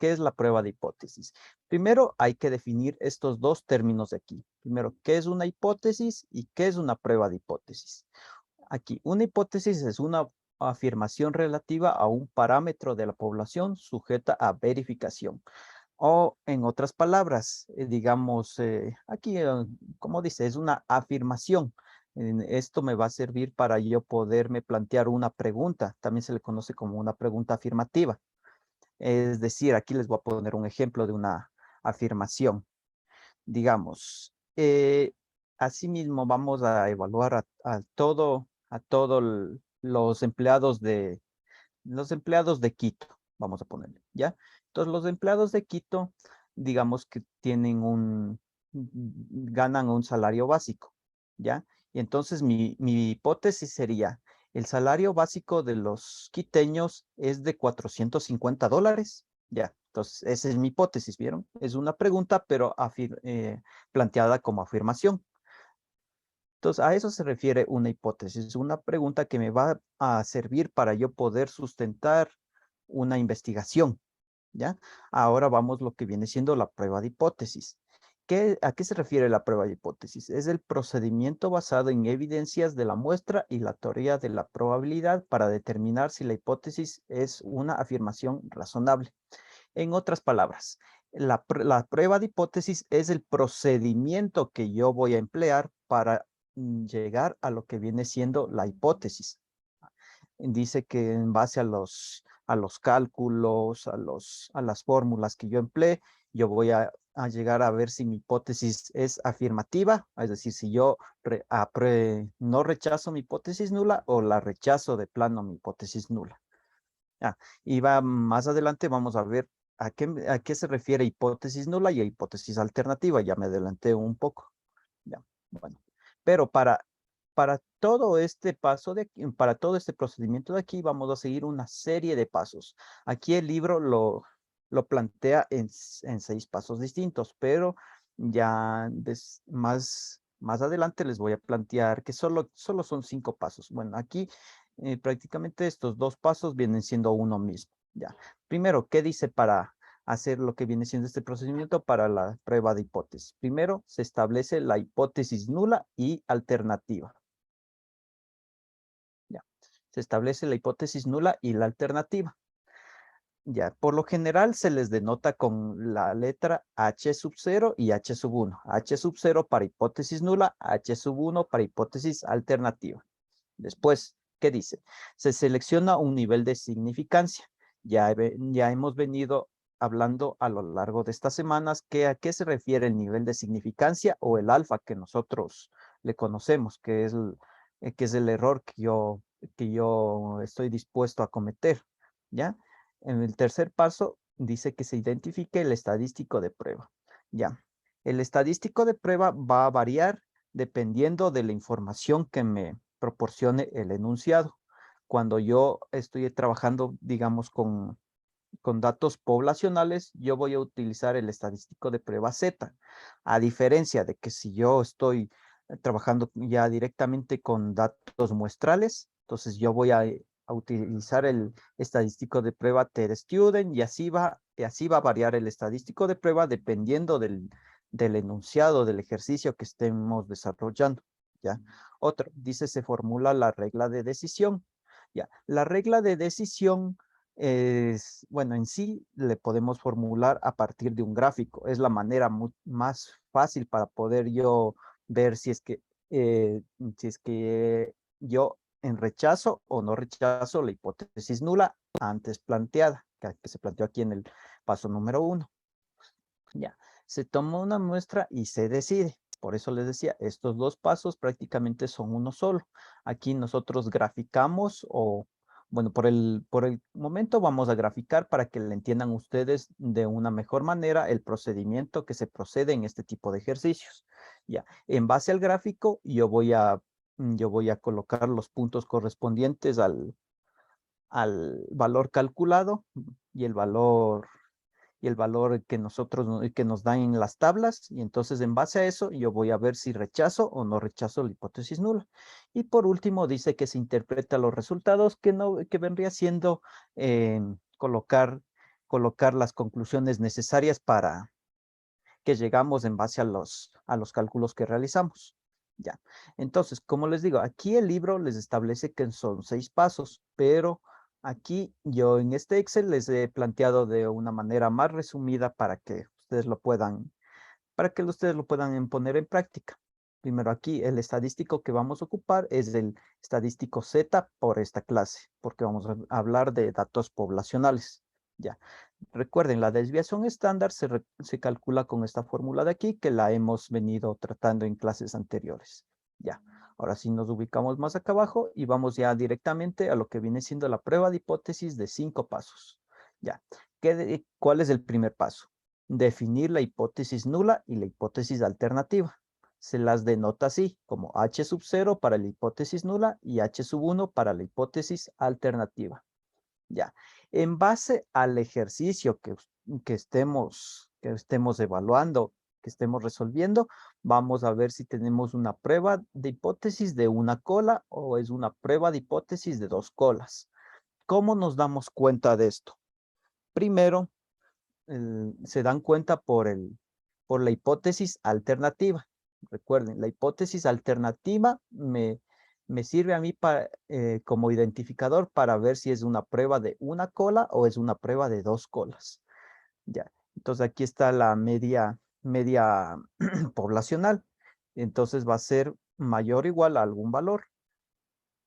¿qué es la prueba de hipótesis? Primero hay que definir estos dos términos de aquí. Primero, ¿qué es una hipótesis y qué es una prueba de hipótesis? Aquí, una hipótesis es una afirmación relativa a un parámetro de la población sujeta a verificación. O en otras palabras, digamos, aquí, como dice, es una afirmación. Esto me va a servir para yo poderme plantear una pregunta. También se le conoce como una pregunta afirmativa. Es decir, aquí les voy a poner un ejemplo de una afirmación. Digamos, asimismo vamos a evaluar a todos los empleados de Quito, vamos a ponerle, ¿ya? Entonces, los empleados de Quito, digamos que ganan un salario básico, ¿ya? Y entonces mi hipótesis sería, el salario básico de los quiteños es de $450, ¿ya? Entonces, esa es mi hipótesis, ¿vieron? Es una pregunta, pero planteada como afirmación. Entonces, a eso se refiere una hipótesis, una pregunta que me va a servir para yo poder sustentar una investigación, ¿ya? Ahora vamos lo que viene siendo la prueba de hipótesis. ¿A qué se refiere la prueba de hipótesis? Es el procedimiento basado en evidencias de la muestra y la teoría de la probabilidad para determinar si la hipótesis es una afirmación razonable. En otras palabras, la prueba de hipótesis es el procedimiento que yo voy a emplear para llegar a lo que viene siendo la hipótesis. Dice que en base a los cálculos, a las fórmulas que yo empleé, yo voy a llegar a ver si mi hipótesis es afirmativa, es decir, si yo no rechazo mi hipótesis nula o la rechazo de plano mi hipótesis nula. Ah, y más adelante vamos a ver a qué se refiere hipótesis nula y a hipótesis alternativa. Ya me adelanté un poco. Ya, bueno. Pero para todo este para todo este procedimiento de aquí, vamos a seguir una serie de pasos. Aquí el libro lo plantea en 6 pasos distintos, pero ya más adelante les voy a plantear que solo son 5 pasos. Bueno, aquí prácticamente estos 2 pasos vienen siendo uno mismo. Ya. Primero, ¿qué dice para hacer lo que viene siendo este procedimiento para la prueba de hipótesis? Primero, se establece la hipótesis nula y alternativa. Ya. Se establece la hipótesis nula y la alternativa. Ya, por lo general se les denota con la letra H sub 0 y H sub 1. H sub 0 para hipótesis nula, H sub 1 para hipótesis alternativa. Después, ¿qué dice? Se selecciona un nivel de significancia. Ya hemos venido hablando a lo largo de estas semanas a qué se refiere el nivel de significancia o el alfa que nosotros le conocemos, que es el error que yo estoy dispuesto a cometer, ¿ya? En el tercer paso dice que se identifique el estadístico de prueba, ¿ya? El estadístico de prueba va a variar dependiendo de la información que me proporcione el enunciado. Cuando yo estoy trabajando, digamos, con datos poblacionales, yo voy a utilizar el estadístico de prueba Z. A diferencia de que si yo estoy trabajando ya directamente con datos muestrales, entonces yo voy a utilizar el estadístico de prueba TED-Student y así va a variar el estadístico de prueba dependiendo del enunciado del ejercicio que estemos desarrollando. ¿Ya? Otro, dice, se formula la regla de decisión. Ya, la regla de decisión bueno, en sí le podemos formular a partir de un gráfico. Es la manera más fácil para poder yo ver si es que yo en rechazo o no rechazo la hipótesis nula antes planteada, que se planteó aquí en el paso número 1. Ya, se toma una muestra y se decide. Por eso les decía, estos 2 pasos prácticamente son uno solo. Aquí nosotros graficamos bueno, por el momento vamos a graficar para que le entiendan ustedes de una mejor manera el procedimiento que se procede en este tipo de ejercicios. Ya, en base al gráfico, yo voy a colocar los puntos correspondientes al valor calculado y el valor que nos dan en las tablas, y entonces en base a eso yo voy a ver si rechazo o no rechazo la hipótesis nula. Y por último dice que se interpreta los resultados que vendría siendo colocar colocar las conclusiones necesarias para que llegamos en base a los cálculos que realizamos. Ya. Entonces, como les digo, aquí el libro les establece que son 6 pasos, pero aquí yo en este Excel les he planteado de una manera más resumida para que ustedes lo puedan poner en práctica. Primero aquí, el estadístico que vamos a ocupar es el estadístico Z por esta clase, porque vamos a hablar de datos poblacionales. Ya. Recuerden, la desviación estándar se calcula con esta fórmula de aquí, que la hemos venido tratando en clases anteriores. Ya. Ahora sí nos ubicamos más acá abajo y vamos ya directamente a lo que viene siendo la prueba de hipótesis de 5 pasos. Ya. ¿Cuál es el primer paso? Definir la hipótesis nula y la hipótesis alternativa. Se las denota así, como H sub 0 para la hipótesis nula y H sub 1 para la hipótesis alternativa. Ya. En base al ejercicio que estemos evaluando, que estemos resolviendo, vamos a ver si tenemos una prueba de hipótesis de una cola o es una prueba de hipótesis de 2 colas. ¿Cómo nos damos cuenta de esto? Primero, se dan cuenta por la hipótesis alternativa. Recuerden, la hipótesis alternativa me sirve a mí como identificador para ver si es una prueba de una cola o es una prueba de 2 colas. Ya. Entonces aquí está la media poblacional. Entonces va a ser mayor o igual a algún valor.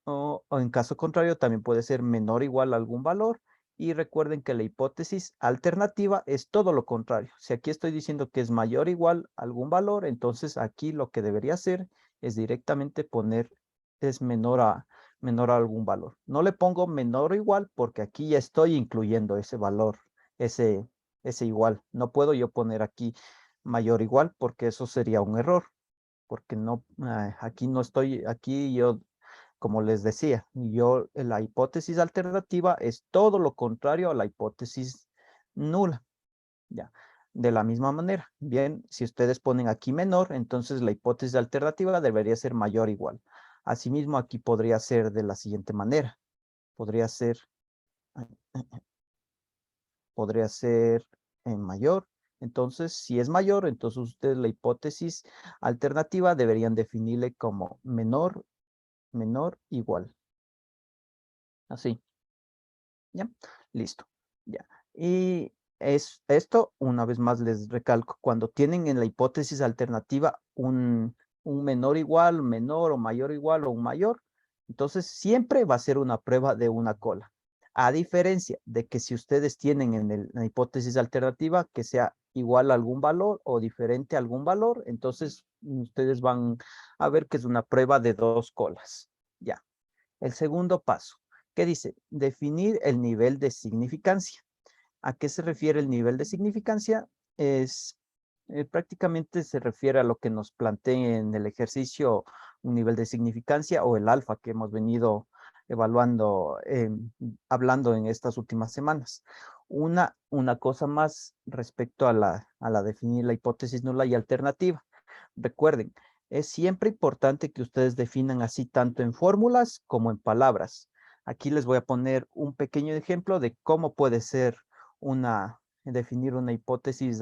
O en caso contrario, también puede ser menor o igual a algún valor. Y recuerden que la hipótesis alternativa es todo lo contrario. Si aquí estoy diciendo que es mayor o igual a algún valor, entonces aquí lo que debería hacer es directamente poner es menor a algún valor. No le pongo menor o igual porque aquí ya estoy incluyendo ese valor, ese, ese igual. No puedo yo poner aquí mayor o igual porque eso sería un error. Porque no, aquí no estoy, aquí yo como les decía, la hipótesis alternativa es todo lo contrario a la hipótesis nula. Ya. De la misma manera, bien, si ustedes ponen aquí menor, entonces la hipótesis alternativa debería ser mayor o igual. Asimismo, aquí podría ser de la siguiente manera. Podría ser, podría ser mayor. Entonces, si es mayor, entonces ustedes la hipótesis alternativa deberían definirle como menor, igual. Así. ¿Ya? Listo. Ya. Y esto, una vez más les recalco, cuando tienen en la hipótesis alternativa un menor igual, menor o mayor igual o un mayor, entonces siempre va a ser una prueba de una cola. A diferencia de que si ustedes tienen en la hipótesis alternativa que sea igual a algún valor o diferente a algún valor, entonces ustedes van a ver que es una prueba de 2 colas. Ya. El segundo paso, ¿qué dice? Definir el nivel de significancia. ¿A qué se refiere el nivel de significancia? Es prácticamente se refiere a lo que nos plantea en el ejercicio un nivel de significancia o el alfa que hemos venido evaluando, hablando en estas últimas semanas. Una cosa más respecto a la definir la hipótesis nula y alternativa. Recuerden, es siempre importante que ustedes definan así tanto en fórmulas como en palabras. Aquí les voy a poner un pequeño ejemplo de cómo puede ser definir una hipótesis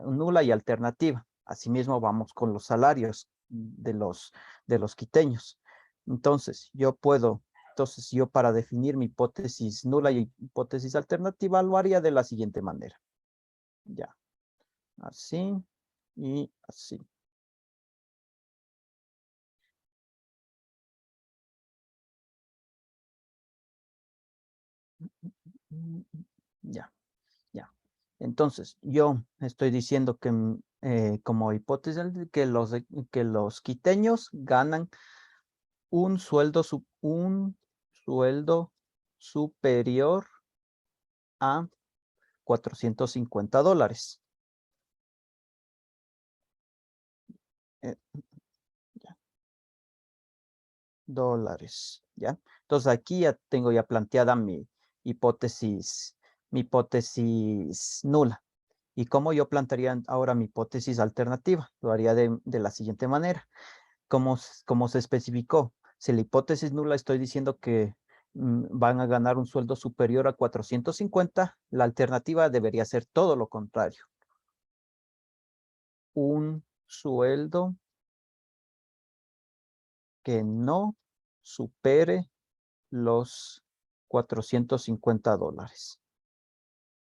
nula y alternativa. Asimismo, vamos con los salarios de los quiteños. Entonces, yo para definir mi hipótesis nula y hipótesis alternativa lo haría de la siguiente manera. Ya, así y así. Ya, ya. Entonces, yo estoy diciendo que como hipótesis que los quiteños ganan un sueldo superior a $450. eh, ya, dólares, ¿ya? Entonces aquí ya tengo ya planteada hipótesis, mi hipótesis nula. ¿Y cómo yo plantearía ahora mi hipótesis alternativa? Lo haría de la siguiente manera. Como se especificó, si la hipótesis nula estoy diciendo que van a ganar un sueldo superior a 450, la alternativa debería ser todo lo contrario. Un sueldo que no supere los $450.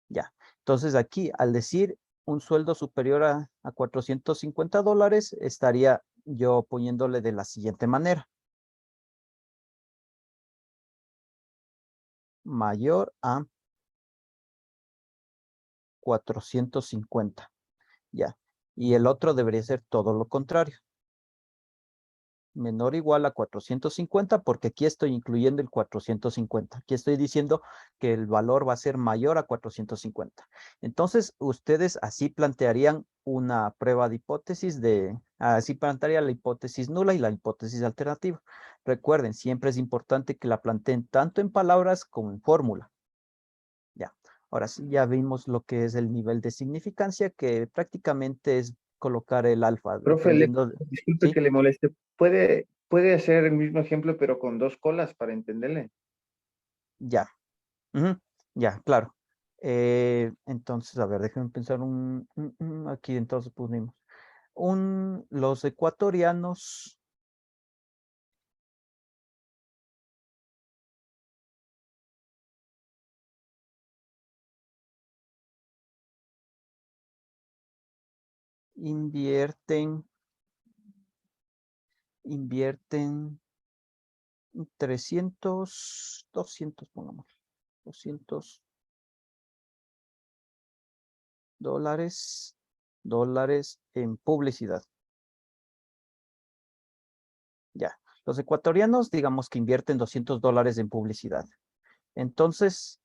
Ya, entonces aquí al decir un sueldo superior a $450, estaría yo poniéndole de la siguiente manera. Mayor a 450. Ya. Y el otro debería ser todo lo contrario. Menor o igual a 450, porque aquí estoy incluyendo el 450. Aquí estoy diciendo que el valor va a ser mayor a 450. Entonces, ustedes así plantearían una prueba de hipótesis así plantearía la hipótesis nula y la hipótesis alternativa. Recuerden, siempre es importante que la planteen tanto en palabras como en fórmula. Ya. Ahora sí, ya vimos lo que es el nivel de significancia, que prácticamente es colocar el alfa, Profe, dependiendo disculpe ¿sí? que le moleste. ¿Puede hacer el mismo ejemplo, pero con dos colas para entenderle? Ya. Ujú, ya, claro. Entonces, a ver, déjenme pensar aquí entonces pusimos. Los ecuatorianos invierten 200, pongamos, $200 en publicidad. Ya. Los ecuatorianos, digamos que invierten $200 en publicidad. Entonces,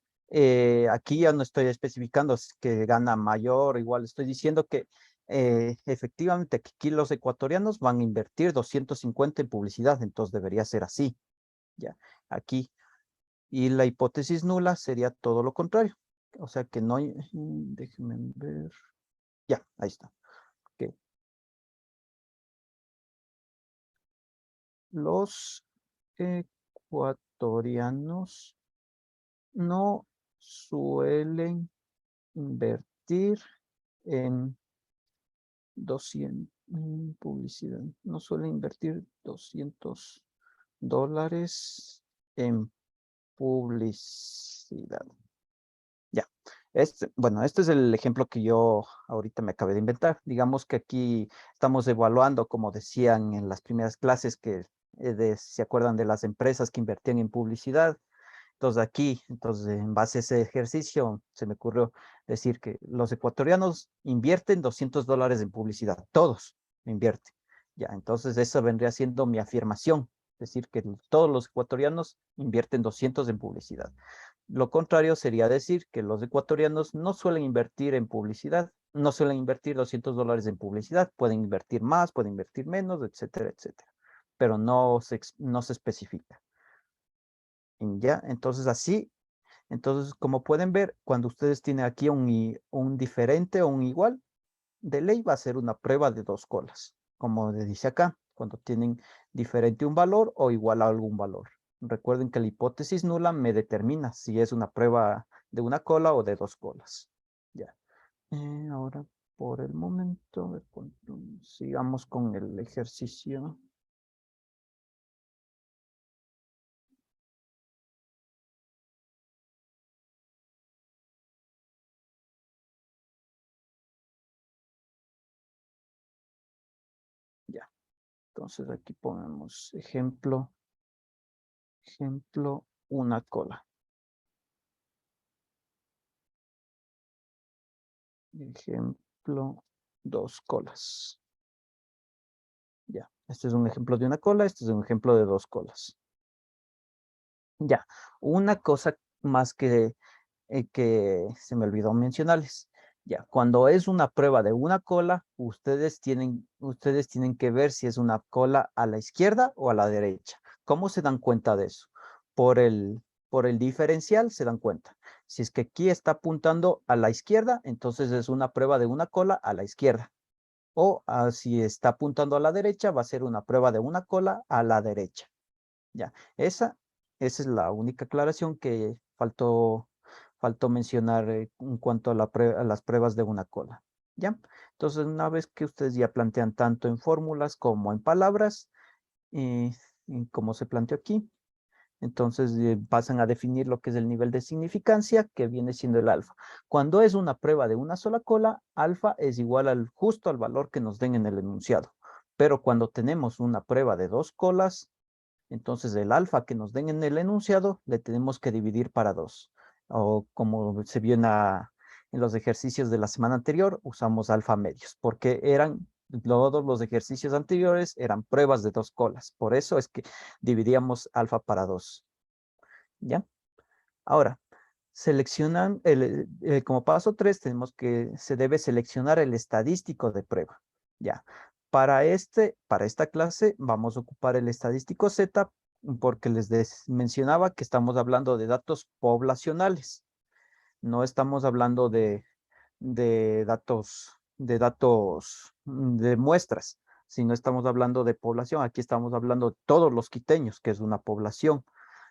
aquí ya no estoy especificando que gana mayor, igual estoy diciendo que efectivamente aquí los ecuatorianos van a invertir 250 en publicidad, entonces debería ser así, ya, aquí. Y la hipótesis nula sería todo lo contrario. O sea que no hay, déjenme ver, ya, ahí está. Ok. Los ecuatorianos no suelen invertir en 200 publicidad. No suelen invertir $200 en publicidad. Ya. Bueno, este es el ejemplo que yo ahorita me acabé de inventar. Digamos que aquí estamos evaluando, como decían en las primeras clases, que se acuerdan de las empresas que invertían en publicidad. Entonces aquí, en base a ese ejercicio, se me ocurrió decir que los ecuatorianos invierten $200 en publicidad, todos invierten. Ya, entonces eso vendría siendo mi afirmación, decir que todos los ecuatorianos invierten 200 en publicidad. Lo contrario sería decir que los ecuatorianos no suelen invertir en publicidad, no suelen invertir $200 en publicidad, pueden invertir más, pueden invertir menos, etcétera, etcétera, pero no se especifica. Ya, entonces así, entonces como pueden ver, cuando ustedes tienen aquí un diferente o un igual, de ley va a ser una prueba de dos colas, como le dice acá, cuando tienen diferente un valor o igual a algún valor. Recuerden que la hipótesis nula me determina si es una prueba de una cola o de dos colas. Ya. Ahora, por el momento, sigamos con el ejercicio. Ya. Entonces aquí ponemos ejemplo, una cola. Ejemplo, dos colas. Ya, este es un ejemplo de una cola, este es un ejemplo de dos colas. Ya, una cosa más que se me olvidó mencionarles. Ya, cuando es una prueba de una cola, ustedes tienen que ver si es una cola a la izquierda o a la derecha. ¿Cómo se dan cuenta de eso? Por el diferencial se dan cuenta. Si es que aquí está apuntando a la izquierda, entonces es una prueba de una cola a la izquierda. O si está apuntando a la derecha, va a ser una prueba de una cola a la derecha. Ya, esa Esa es la única aclaración que faltó mencionar en cuanto a, a las pruebas de una cola. ¿Ya? Entonces, una vez que ustedes ya plantean tanto en fórmulas como en palabras, y como se planteó aquí, entonces pasan a definir lo que es el nivel de significancia, que viene siendo el alfa. Cuando es una prueba de una sola cola, alfa es igual justo al valor que nos den en el enunciado. Pero cuando tenemos una prueba de dos colas, entonces el alfa que nos den en el enunciado le tenemos que dividir para 2. O como se vio en los ejercicios de la semana anterior, usamos alfa medios, porque todos los ejercicios anteriores eran pruebas de dos colas. Por eso es que dividíamos alfa para 2. ¿Ya? Ahora, como paso 3, se debe seleccionar el estadístico de prueba. Ya. Para esta clase vamos a ocupar el estadístico Z porque mencionaba que estamos hablando de datos poblacionales. No estamos hablando de datos de muestras, sino estamos hablando de población. Aquí estamos hablando de todos los quiteños, que es una población.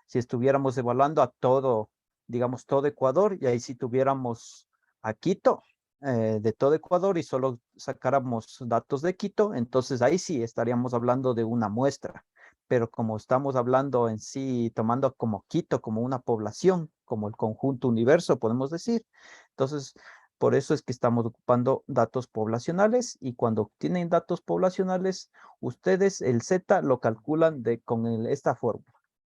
Si estuviéramos evaluando a todo, digamos, todo Ecuador, y ahí si tuviéramos a Quito, de todo Ecuador, y solo sacáramos datos de Quito, entonces ahí sí estaríamos hablando de una muestra. Pero como estamos hablando en sí, tomando como Quito, como una población, como el conjunto universo, podemos decir. Entonces, por eso es que estamos ocupando datos poblacionales, y cuando tienen datos poblacionales, ustedes el Z lo calculan con esta fórmula,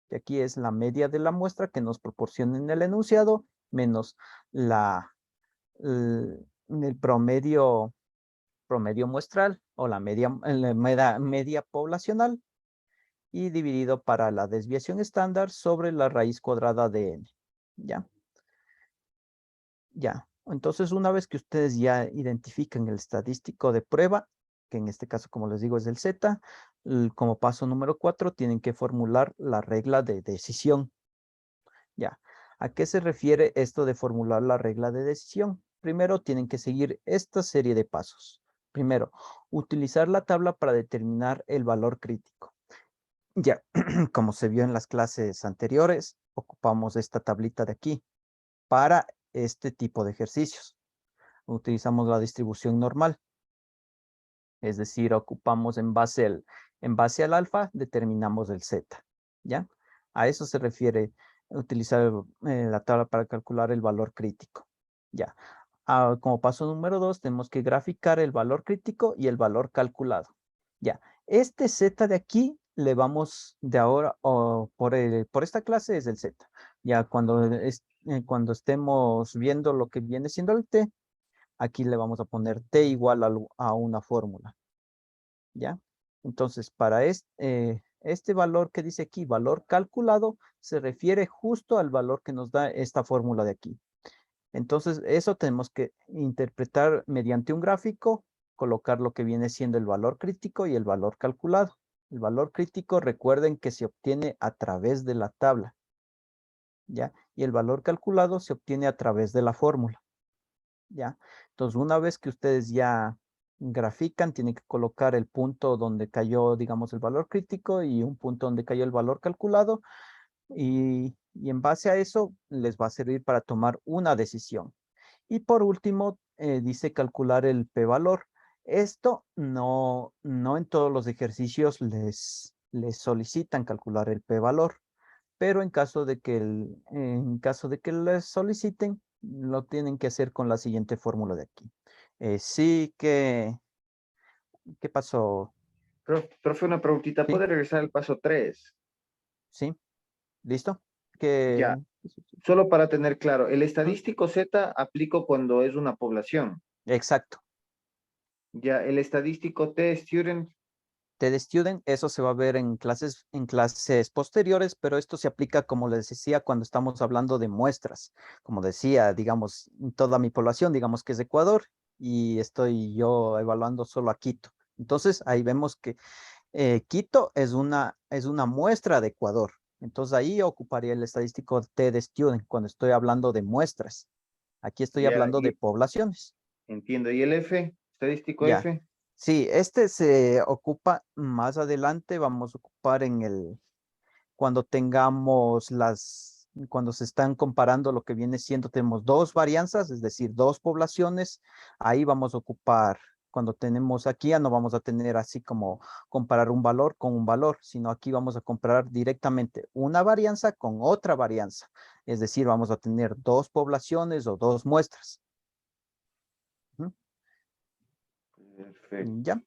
que aquí es la media de la muestra que nos proporciona en el enunciado, menos el promedio muestral, o la media poblacional, y dividido para la desviación estándar sobre la raíz cuadrada de n. ¿Ya? Ya. Entonces, una vez que ustedes ya identifican el estadístico de prueba, que en este caso, como les digo, es el Z, como paso número 4, tienen que formular la regla de decisión. Ya. ¿A qué se refiere esto de formular la regla de decisión? Primero, tienen que seguir esta serie de pasos. Primero, utilizar la tabla para determinar el valor crítico. Ya, como se vio en las clases anteriores, ocupamos esta tablita de aquí para este tipo de ejercicios. Utilizamos la distribución normal, es decir, ocupamos en base al alfa, determinamos el Z, ¿ya? A eso se refiere utilizar la tabla para calcular el valor crítico, ¿ya? Como paso número 2, tenemos que graficar el valor crítico y el valor calculado, ¿ya? Este Z de aquí le vamos de ahora, o por esta clase es el Z. Ya cuando estemos viendo lo que viene siendo el T, aquí le vamos a poner T igual a una fórmula, ¿ya? Entonces, para este valor que dice aquí, valor calculado, se refiere justo al valor que nos da esta fórmula de aquí. Entonces, eso tenemos que interpretar mediante un gráfico, colocar lo que viene siendo el valor crítico y el valor calculado. El valor crítico, recuerden que se obtiene a través de la tabla, ¿ya? Y el valor calculado se obtiene a través de la fórmula, ¿ya? Entonces, una vez que ustedes ya grafican, tienen que colocar el punto donde cayó, digamos, el valor crítico y un punto donde cayó el valor calculado, y en base a eso les va a servir para tomar una decisión. Y por último, dice calcular el p-valor. Esto no en todos los ejercicios les solicitan calcular el p-valor, pero en caso de que les soliciten, lo tienen que hacer con la siguiente fórmula de aquí. Sí, ¿qué pasó? Profe, una preguntita. Sí, ¿Puede regresar al paso 3? sí, ¿listo? Ya, Que, solo para tener claro, el Ujú, estadístico Z aplico cuando es una población. exacto. Ya, el estadístico T, student, TED Student, eso se va a ver en clases posteriores, pero esto se aplica, como les decía, cuando estamos hablando de muestras. Como decía, digamos, toda mi población, digamos que es de Ecuador, y estoy yo evaluando solo a Quito. Entonces, ahí vemos que Quito es una muestra de Ecuador. Entonces, ahí ocuparía el estadístico TED Student cuando estoy hablando de muestras. Aquí estoy ya, hablando de y poblaciones. entiendo. ¿Y el F, estadístico Ya. F? Sí, este se ocupa más adelante, vamos a ocupar cuando tengamos cuando se están comparando lo que viene siendo, tenemos dos varianzas, es decir, dos poblaciones, ahí vamos a ocupar, cuando tenemos aquí ya no vamos a tener así como comparar un valor con un valor, sino aquí vamos a comparar directamente una varianza con otra varianza. Es decir, vamos a tener dos poblaciones o dos muestras. Perfecto. ¿Ya?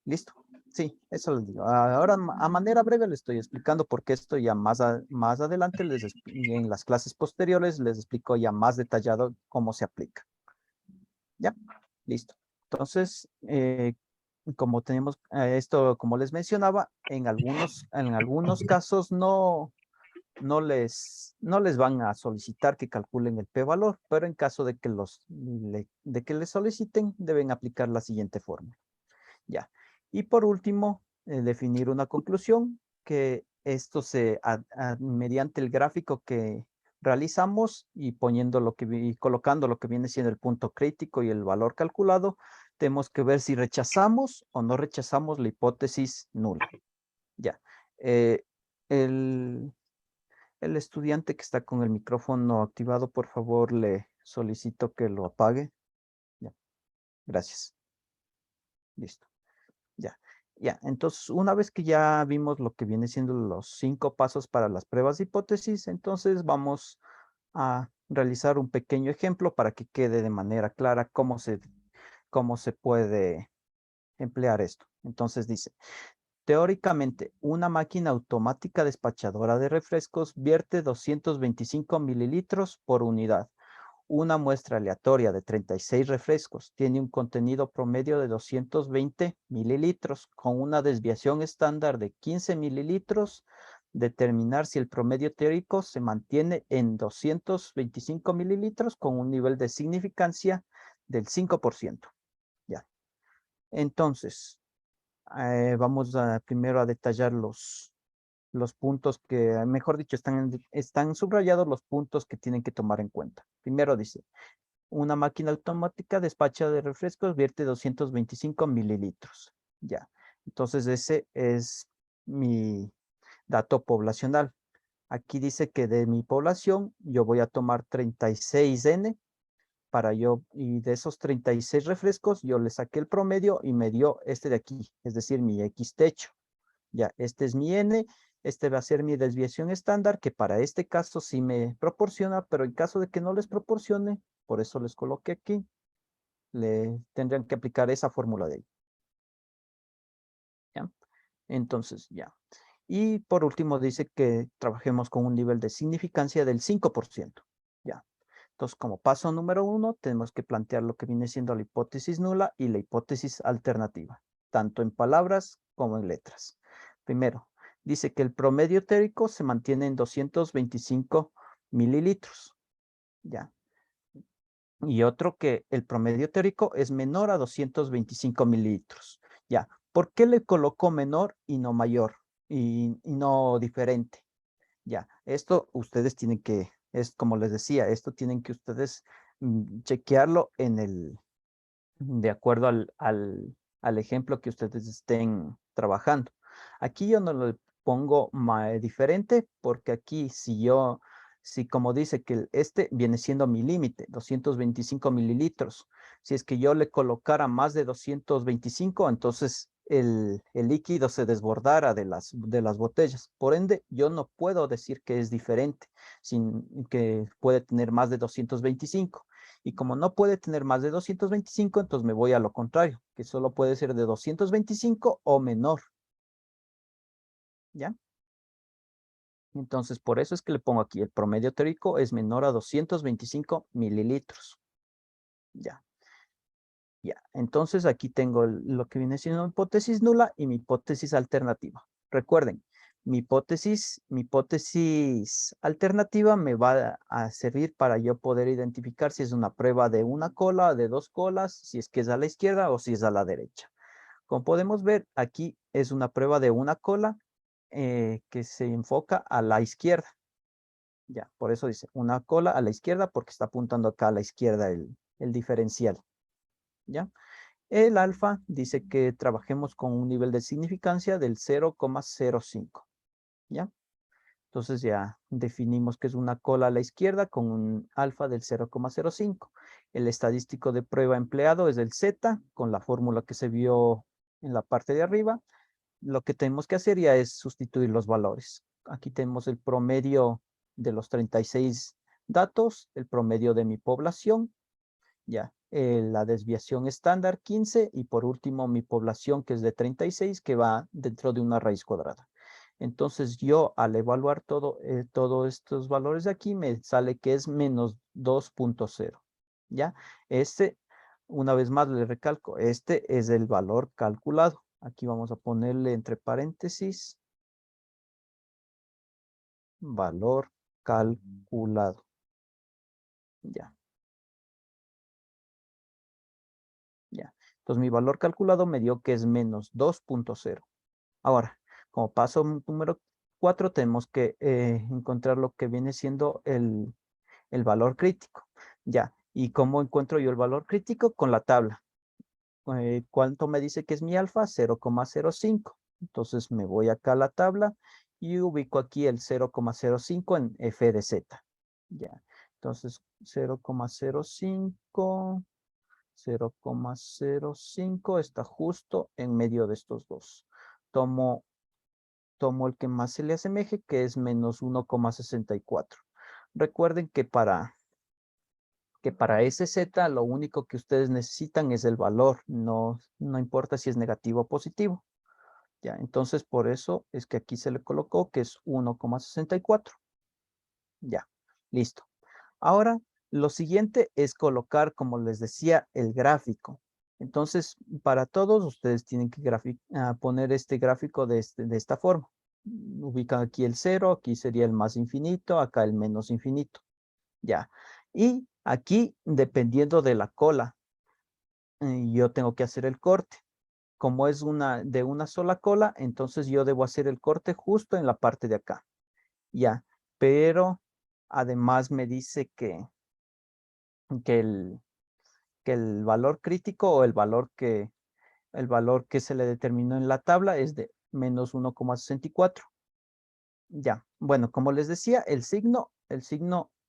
¿Listo? Sí, eso les digo. Ahora, a manera breve, les estoy explicando porque esto ya más adelante, en las clases posteriores, les explico ya más detallado cómo se aplica. ¿Ya? Listo. Entonces, como tenemos esto, como les mencionaba, en algunos casos no les van a solicitar que calculen el p-valor, pero en caso de que de que les soliciten, deben aplicar la siguiente fórmula. Ya. Y por último, definir una conclusión, que esto mediante el gráfico que realizamos y y colocando lo que viene siendo el punto crítico y el valor calculado, tenemos que ver si rechazamos o no rechazamos la hipótesis nula. Ya. Eh, el, el estudiante que está con el micrófono activado, por favor, le solicito que lo apague. Ya. Gracias. Listo. Ya, ya. Entonces, una vez que ya vimos lo que viene siendo los 5 pasos para las pruebas de hipótesis, entonces vamos a realizar un pequeño ejemplo para que quede de manera clara cómo se puede emplear esto. Entonces dice, teóricamente, una máquina automática despachadora de refrescos vierte 225 mililitros por unidad. Una muestra aleatoria de 36 refrescos tiene un contenido promedio de 220 mililitros con una desviación estándar de 15 mililitros. Determinar si el promedio teórico se mantiene en 225 mililitros con un nivel de significancia del 5%. Ya. Entonces, vamos primero a detallar los puntos que, mejor dicho, están subrayados los puntos que tienen que tomar en cuenta. Primero dice, una máquina automática despacha de refrescos vierte 225 mililitros. Ya. Entonces ese es mi dato poblacional. Aquí dice que de mi población yo voy a tomar 36N y de esos 36 refrescos yo le saqué el promedio y me dio este de aquí, es decir, mi X techo. Ya, este es mi N, este va a ser mi desviación estándar, que para este caso sí me proporciona, pero en caso de que no les proporcione, por eso les coloqué aquí, le tendrían que aplicar esa fórmula de ahí. ¿Ya? Entonces, ya. Y por último dice que trabajemos con un nivel de significancia del 5%. Ya. Entonces, como paso número 1, tenemos que plantear lo que viene siendo la hipótesis nula y la hipótesis alternativa, tanto en palabras como en letras. Primero, dice que el promedio teórico se mantiene en 225 mililitros. Ya. Y otro que el promedio teórico es menor a 225 mililitros. Ya. ¿Por qué le colocó menor y no mayor? Y no diferente. Ya. Esto ustedes tienen que, es como les decía, esto tienen que ustedes chequearlo de acuerdo al ejemplo que ustedes estén trabajando. Aquí yo no lo pongo diferente porque aquí si como dice que este viene siendo mi límite, 225 mililitros. Si es que yo le colocara más de 225, entonces el líquido se desbordara de las botellas. Por ende, yo no puedo decir que es diferente, sin que puede tener más de 225. Y como no puede tener más de 225, entonces me voy a lo contrario, que solo puede ser de 225 o menor. ¿Ya? Entonces, por eso es que le pongo aquí, el promedio teórico es menor a 225 mililitros. Ya. Ya. Entonces, aquí tengo lo que viene siendo mi hipótesis nula y mi hipótesis alternativa. Recuerden, mi hipótesis alternativa me va a servir para yo poder identificar si es una prueba de una cola, de dos colas, si es que es a la izquierda o si es a la derecha. Como podemos ver, aquí es una prueba de una cola que se enfoca a la izquierda. Ya, por eso dice una cola a la izquierda porque está apuntando acá a la izquierda el diferencial. ¿Ya? El alfa dice que trabajemos con un nivel de significancia del 0,05. ¿Ya? Entonces ya definimos que es una cola a la izquierda con un alfa del 0,05. El estadístico de prueba empleado es el Z con la fórmula que se vio en la parte de arriba. Lo que tenemos que hacer ya es sustituir los valores. Aquí tenemos el promedio de los 36 datos, el promedio de mi población, ya, la desviación estándar 15 y por último mi población que es de 36 que va dentro de una raíz cuadrada. Entonces yo al evaluar todos estos valores de aquí me sale que es menos 2.0. ¿Ya? Una vez más le recalco, este es el valor calculado. Aquí vamos a ponerle entre paréntesis valor calculado. Ya, ya. Entonces mi valor calculado me dio que es menos 2.0. Ahora, como paso número 4, tenemos que encontrar lo que viene siendo el valor crítico. Ya, ¿y cómo encuentro yo el valor crítico? Con la tabla. ¿Cuánto me dice que es mi alfa? 0,05. Entonces me voy acá a la tabla y ubico aquí el 0,05 en f de z. Ya, entonces 0,05, 0,05 está justo en medio de estos dos. Tomo el que más se le asemeje, que es menos 1,64. Recuerden que para ese Z lo único que ustedes necesitan es el valor, no importa si es negativo o positivo. Ya, entonces por eso es que aquí se le colocó que es 1,64. Ya, listo. Ahora, lo siguiente es colocar, como les decía, el gráfico. Entonces, para todos ustedes tienen que poner este gráfico de esta forma. Ubican aquí el 0, aquí sería el más infinito, acá el menos infinito. Ya. Y aquí, dependiendo de la cola, yo tengo que hacer el corte. Como es de una sola cola, entonces yo debo hacer el corte justo en la parte de acá. Ya. Pero además me dice que el, que el valor crítico o el valor que se le determinó en la tabla es de menos 1,64. Ya, bueno, como les decía, el signo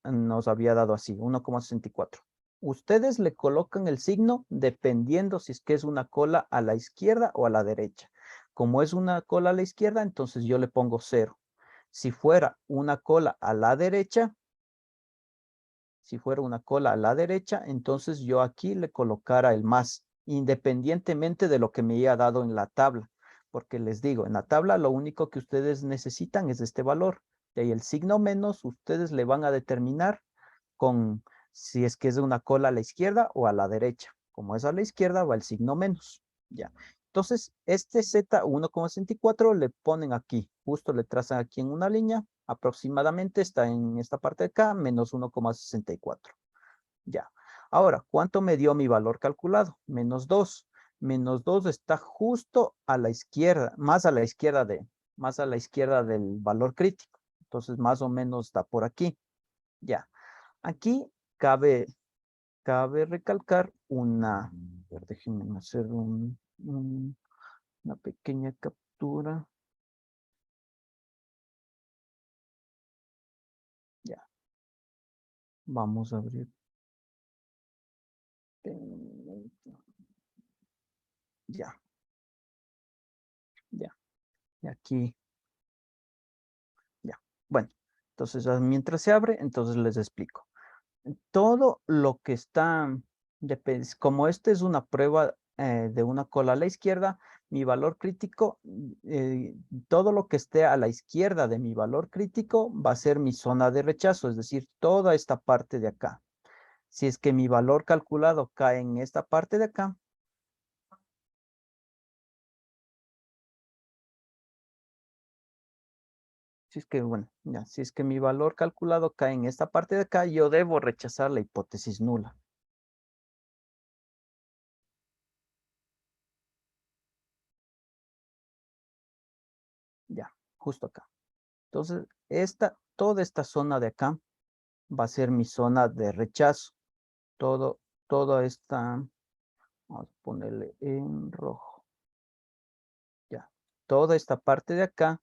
nos había dado así, 1,64. Ustedes le colocan el signo dependiendo si es que es una cola a la izquierda o a la derecha. Como es una cola a la izquierda, entonces yo le pongo 0. Si fuera una cola a la derecha, entonces yo aquí le colocara el más, independientemente de lo que me haya dado en la tabla. Porque les digo, en la tabla lo único que ustedes necesitan es este valor. De ahí el signo menos, ustedes le van a determinar con si es que es de una cola a la izquierda o a la derecha. Como es a la izquierda, va el signo menos. Ya. Entonces, este Z 1,64 le ponen aquí, justo le trazan aquí en una línea, aproximadamente está en esta parte de acá, menos 1,64. Ya. Ahora, ¿cuánto me dio mi valor calculado? Menos 2. Menos 2 está justo a la izquierda, más a la izquierda del valor crítico. Entonces, más o menos está por aquí. Ya. Aquí cabe, cabe recalcar a ver, déjenme hacer una pequeña captura. Ya. Vamos a abrir. Ya, ya. Y aquí, ya. Bueno, entonces mientras se abre, entonces les explico. Todo lo que está, como esta es una prueba de una cola a la izquierda, mi valor crítico, todo lo que esté a la izquierda de mi valor crítico va a ser mi zona de rechazo, es decir, toda esta parte de acá. Si es que mi valor calculado cae en esta parte de acá, si es que, bueno, ya, si es que mi valor calculado cae en esta parte de acá, yo debo rechazar la hipótesis nula. Ya, justo acá. Entonces, toda esta zona de acá va a ser mi zona de rechazo. Toda esta, vamos a ponerle en rojo. Ya, toda esta parte de acá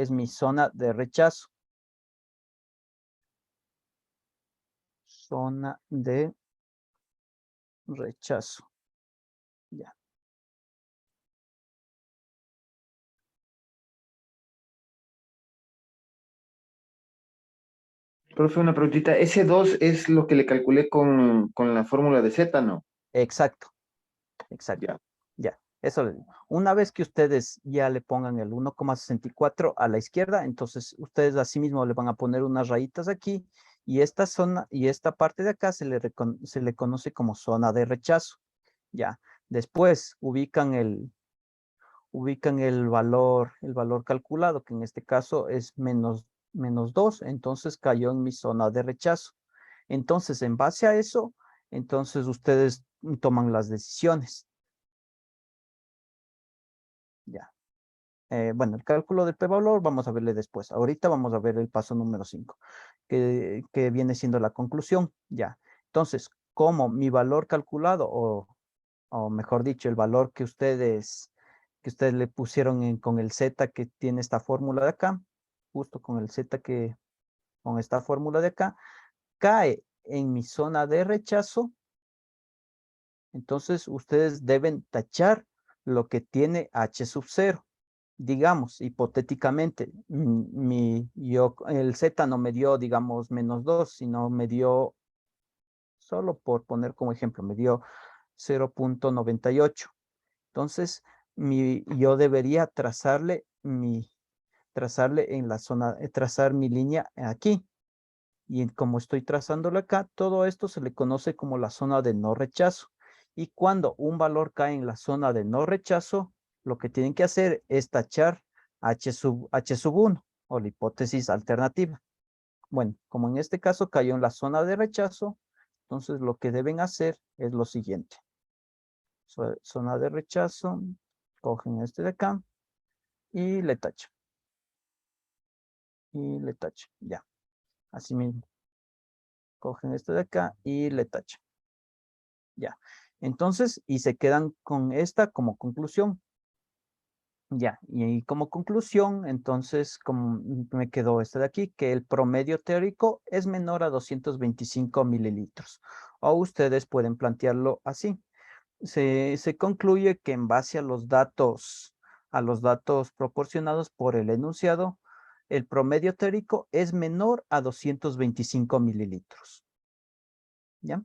es mi zona de rechazo. Zona de rechazo. Ya. Profe, una preguntita. Ese 2 es lo que le calculé con la fórmula de Z, ¿no? Exacto, exacto. Ya. Ya, eso le digo. Una vez que ustedes ya le pongan el 1,64 a la izquierda, entonces ustedes asimismo le van a poner unas rayitas aquí y esta zona y esta parte de acá se le conoce como zona de rechazo. Ya, después ubican el valor calculado, que en este caso es menos 2, entonces cayó en mi zona de rechazo. Entonces, en base a eso, entonces ustedes toman las decisiones. Ya. Bueno, el cálculo del p-valor vamos a verle después. Ahorita vamos a ver el paso número 5, que viene siendo la conclusión. Ya. Entonces, como mi valor calculado, o mejor dicho, el valor que ustedes le pusieron con el Z que tiene esta fórmula de acá, justo con el Z con esta fórmula de acá, cae en mi zona de rechazo, entonces ustedes deben tachar lo que tiene H sub 0. Digamos, hipotéticamente, el Z no me dio, digamos, menos 2, sino me dio, solo por poner como ejemplo, me dio 0,98. Entonces, yo debería trazarle en la zona, trazar mi línea aquí. Y como estoy trazándolo acá, todo esto se le conoce como la zona de no rechazo. Y cuando un valor cae en la zona de no rechazo, lo que tienen que hacer es tachar H sub 1 o la hipótesis alternativa. Bueno, como en este caso cayó en la zona de rechazo, entonces lo que deben hacer es lo siguiente. Zona de rechazo, cogen este de acá y le tachan. Y le tachan, ya. Así mismo. Cogen este de acá y le tachan. Ya. Entonces, y se quedan con esta como conclusión. Ya, y como conclusión, entonces, como me quedó este de aquí, que el promedio teórico es menor a 225 mililitros. O ustedes pueden plantearlo así. Se concluye que en base a los datos proporcionados por el enunciado, el promedio teórico es menor a 225 mililitros. ¿Ya?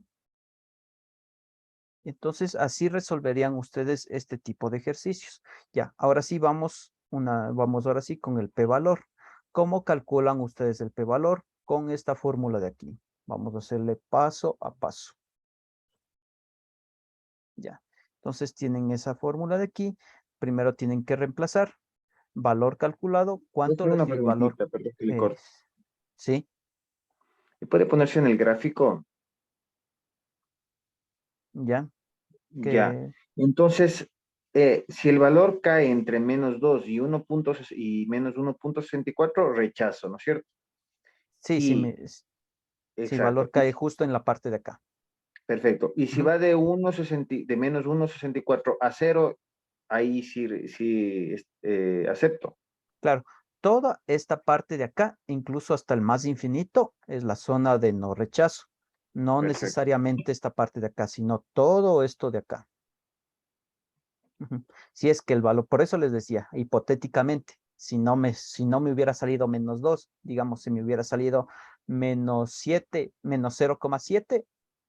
Entonces, así resolverían ustedes este tipo de ejercicios. Ya, ahora sí vamos ahora sí con el p-valor. ¿Cómo calculan ustedes el p-valor? Con esta fórmula de aquí. Vamos a hacerle paso a paso. Ya. Entonces tienen esa fórmula de aquí. Primero tienen que reemplazar valor calculado. ¿Cuánto Profe, les una dio el valor? preguntita, perdón que le Eh, corte. sí, ¿Y puede ponerse en el gráfico? ya. Ya. Que Entonces, si el valor cae entre menos 2 y, y menos 1,64, rechazo, ¿no es cierto? sí, sí, Y, si el valor exacto. cae justo en la parte de acá. Perfecto. Y si Ujú. va de de menos 1,64 a 0, ahí sí, acepto. Claro, toda esta parte de acá, incluso hasta el más infinito, es la zona de no rechazo. No Perfecto. necesariamente esta parte de acá, sino todo esto de acá. Ujú. Si es que el valor, por eso les decía, hipotéticamente, si no me hubiera salido menos 2, digamos, si me hubiera salido menos 7, menos 0,7,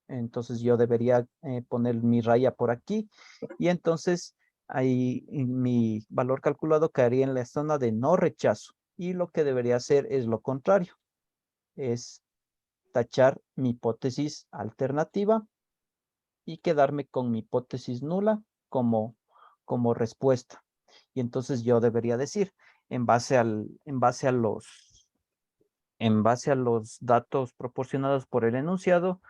entonces yo debería poner mi raya por aquí y entonces ahí mi valor calculado caería en la zona de no rechazo. Y lo que debería hacer es lo contrario, es tachar mi hipótesis alternativa y quedarme con mi hipótesis nula como respuesta. Y entonces yo debería decir, en base a los datos proporcionados por el enunciado,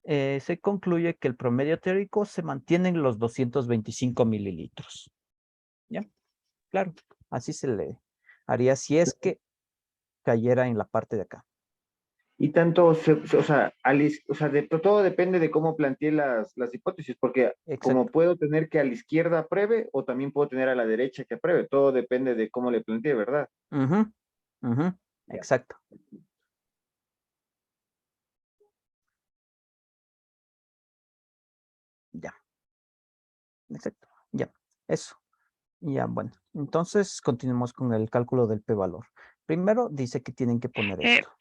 se concluye que el promedio teórico se mantiene en los 225 mililitros. ¿Ya? Claro, así se le haría si es que cayera en la parte de acá. Y tanto, o sea, todo depende de cómo planteé las hipótesis, porque como Exacto. puedo tener que a la izquierda apruebe o también puedo tener a la derecha que apruebe, todo depende de cómo le planteé, ¿verdad? Ujú, ujú, Ya. exacto. Ya, exacto. Ya, eso. Ya, bueno. Entonces, continuemos con el cálculo del p-valor. Primero dice que tienen que poner Eh, esto.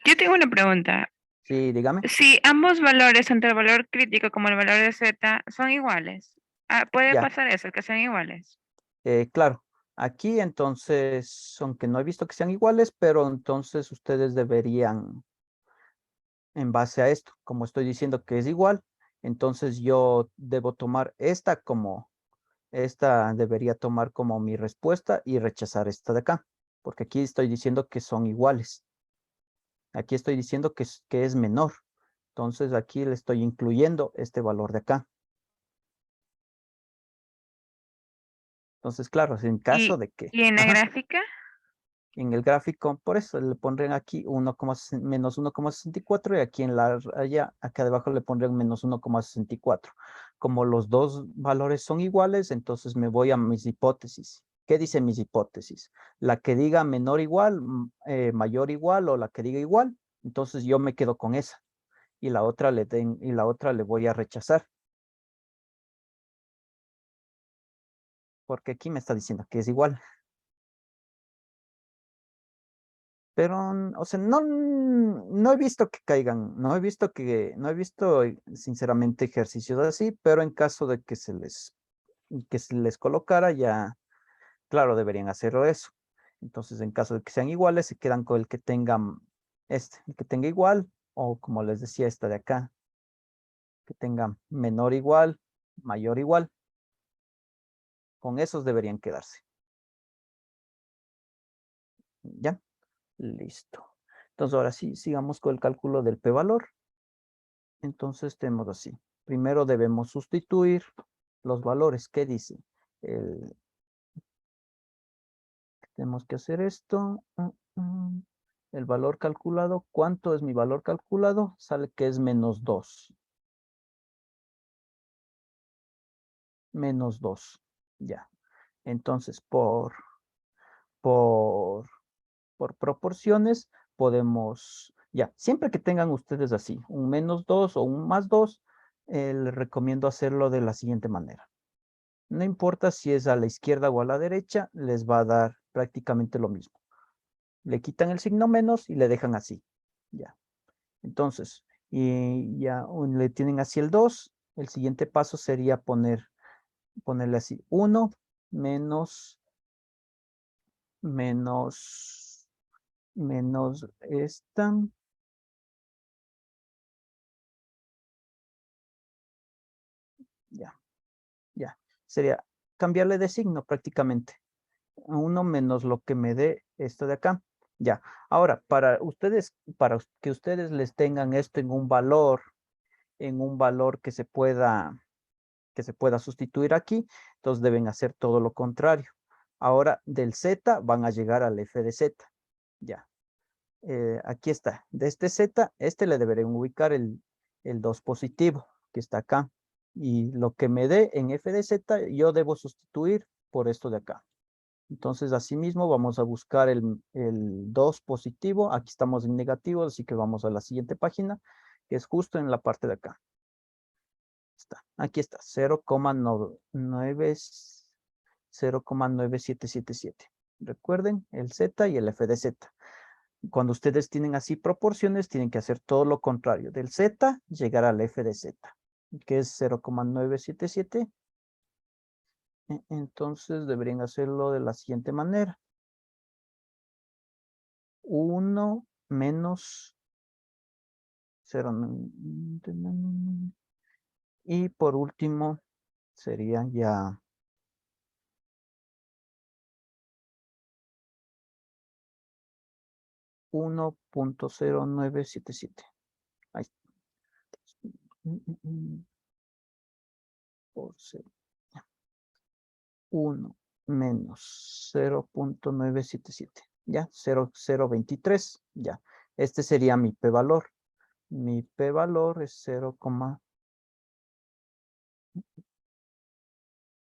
yo tengo una pregunta. Sí, dígame. Si ambos valores, tanto el valor crítico como el valor de z, son iguales, puede Ya, pasar eso, que sean iguales. claro. Aquí entonces, aunque no he visto que sean iguales, pero entonces ustedes deberían, en base a esto, como estoy diciendo que es igual, entonces yo debo tomar esta debería tomar como mi respuesta y rechazar esta de acá, porque aquí estoy diciendo que son iguales. Aquí estoy diciendo que es menor. Entonces aquí le estoy incluyendo este valor de acá. Entonces, claro, en caso Y, de que, y en la ajá, gráfica, en el gráfico, por eso le pondrán aquí menos 1,64 y aquí en la raya, acá debajo le pondrán menos 1,64. Como los dos valores son iguales, entonces me voy a mis hipótesis. ¿Qué dice mis hipótesis? La que diga menor igual, mayor igual o la que diga igual, entonces yo me quedo con esa y la otra le voy a rechazar. Porque aquí me está diciendo que es igual. Pero, o sea, no he visto que caigan, no he visto sinceramente ejercicios así, pero en caso de que se les colocara ya, claro, deberían hacerlo eso. Entonces, en caso de que sean iguales, se quedan con el que tengan el que tenga igual, o como les decía, esta de acá, que tenga menor igual, mayor igual. Con esos deberían quedarse. ¿Ya? Listo. Entonces, ahora sí, sigamos con el cálculo del p-valor. Entonces tenemos así. Primero debemos sustituir los valores. ¿Qué dice? Tenemos que hacer esto. El valor calculado. ¿Cuánto es mi valor calculado? Sale que es menos 2. Menos 2. Ya. Entonces, por, por proporciones, podemos, ya, siempre que tengan ustedes así, un menos 2 o un más 2, les recomiendo hacerlo de la siguiente manera. No importa si es a la izquierda o a la derecha, les va a dar prácticamente lo mismo. Le quitan el signo menos y le dejan así. Ya. Entonces, y ya le tienen así el 2. El siguiente paso sería ponerle así 1 menos, menos, menos esta. Ya, ya. Sería cambiarle de signo prácticamente. A 1 menos lo que me dé esto de acá. Ya. Ahora, para que ustedes les tengan esto en un valor que se pueda sustituir aquí, entonces deben hacer todo lo contrario. Ahora, del Z van a llegar al f de Z. Ya. Aquí está. De este Z, este le deberán ubicar el 2 positivo, que está acá. Y lo que me dé en f de Z, yo debo sustituir por esto de acá. Entonces, asimismo, vamos a buscar el 2 positivo. Aquí estamos en negativo, así que vamos a la siguiente página, que es justo en la parte de acá. Está. Aquí está, 0,9777. Recuerden, el Z y el F de Z. Cuando ustedes tienen así proporciones, tienen que hacer todo lo contrario. Del Z, llegar al F de Z, que es 0,977. Entonces, deberían hacerlo de la siguiente manera. 1 menos 0. Y por último, sería ya 1,0977. Ahí está. Por 0. 1 menos 0,977. Ya, 0,023. Ya. Este sería mi p-valor. Mi p-valor es 0,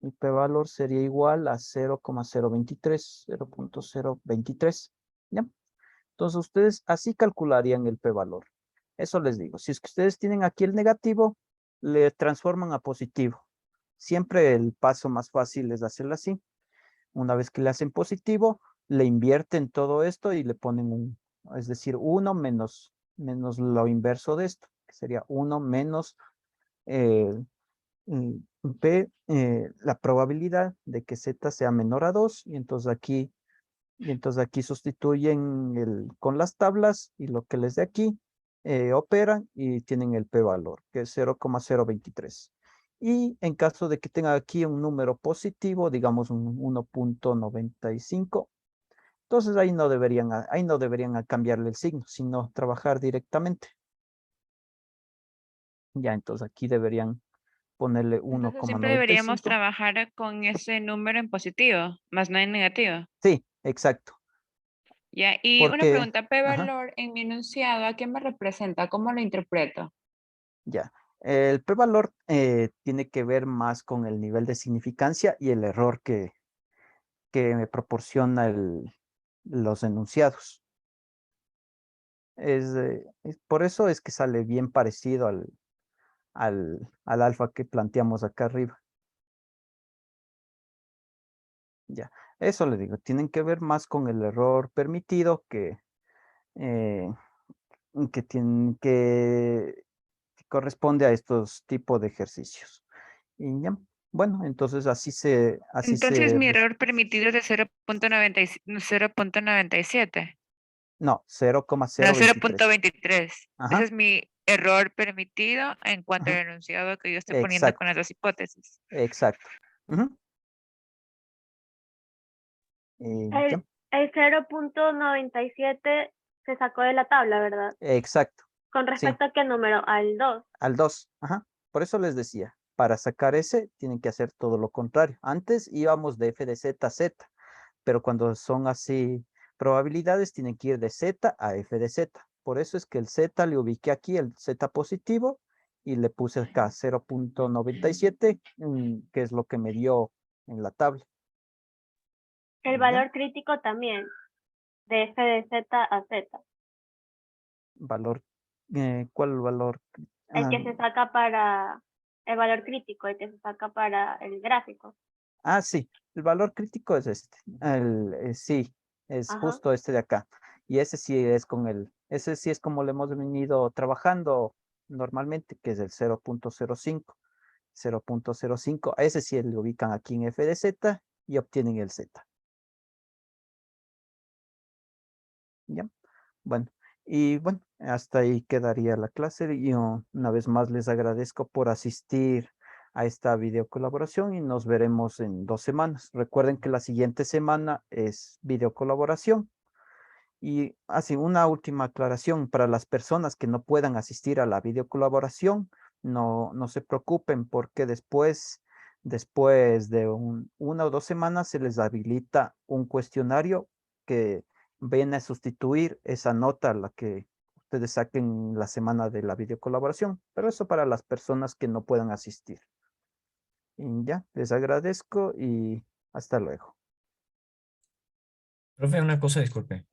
mi p-valor sería igual a 0,023, 0.023. ¿Ya? Entonces ustedes así calcularían el p-valor. Eso les digo. Si es que ustedes tienen aquí el negativo, le transforman a positivo. Siempre el paso más fácil es hacerlo así. Una vez que le hacen positivo, le invierten todo esto y le ponen es decir, 1 menos lo inverso de esto, que sería 1 menos P, la probabilidad de que Z sea menor a 2, y entonces aquí sustituyen con las tablas y lo que les dé aquí, operan y tienen el p-valor, que es 0,023. Y en caso de que tenga aquí un número positivo, digamos un 1.95, entonces ahí no deberían cambiarle el signo, sino trabajar directamente. Ya, entonces aquí deberían ponerle Entonces siempre deberíamos 1,95. trabajar con ese número en positivo, más no en negativo. Sí, exacto. Ya, y una Porque, pregunta, ajá, p-valor en mi enunciado, ¿a qué me representa? ¿Cómo lo interpreto? ya. El p-valor tiene que ver más con el nivel de significancia y el error que me proporciona los enunciados. Por eso es que sale bien parecido al alfa que planteamos acá arriba. Ya, eso le digo, tienen que ver más con el error permitido eh, que corresponde a estos tipos de ejercicios. Y ya, bueno, entonces Entonces mi error permitido es de 0.97. no, No, 0,023. 0.23. Ese Ajá, es mi error permitido en cuanto al ajá, enunciado que yo estoy poniendo con exacto, las dos hipótesis. exacto. Ujú, y El, ya, el 0.97 se sacó de la tabla, ¿verdad? exacto, ¿Con sí, respecto a qué número? Al 2. al 2. Ajá. Por eso les decía, para sacar ese tienen que hacer todo lo contrario. Antes íbamos de f de z a z, pero cuando son así probabilidades tienen que ir de z a f de z. Por eso es que el z le ubiqué aquí, el z positivo, y le puse acá 0.97, que es lo que me dio en la tabla. El ¿Ya? valor crítico también, de f de z a z. Valor, ¿cuál valor? El Ah, que se saca para el valor crítico, el que se saca para el gráfico. sí, el valor crítico es este. Sí, es Ajá. justo este de acá. Y ese sí es como lo hemos venido trabajando normalmente, que es el 0.05. 0.05. A ese sí le ubican aquí en f de z y obtienen el z. ¿Ya? Bueno, y bueno, hasta ahí quedaría la clase. Y una vez más les agradezco por asistir a esta video colaboración y nos veremos en 2 semanas. Recuerden que la siguiente semana es video colaboración. Y así, una última aclaración para las personas que no puedan asistir a la video colaboración, no se preocupen porque después de 1 o 2 semanas se les habilita un cuestionario que viene a sustituir esa nota, la que ustedes saquen la semana de la video colaboración, pero eso para las personas que no puedan asistir. Y ya, les agradezco y hasta luego. Profe, una cosa, disculpe.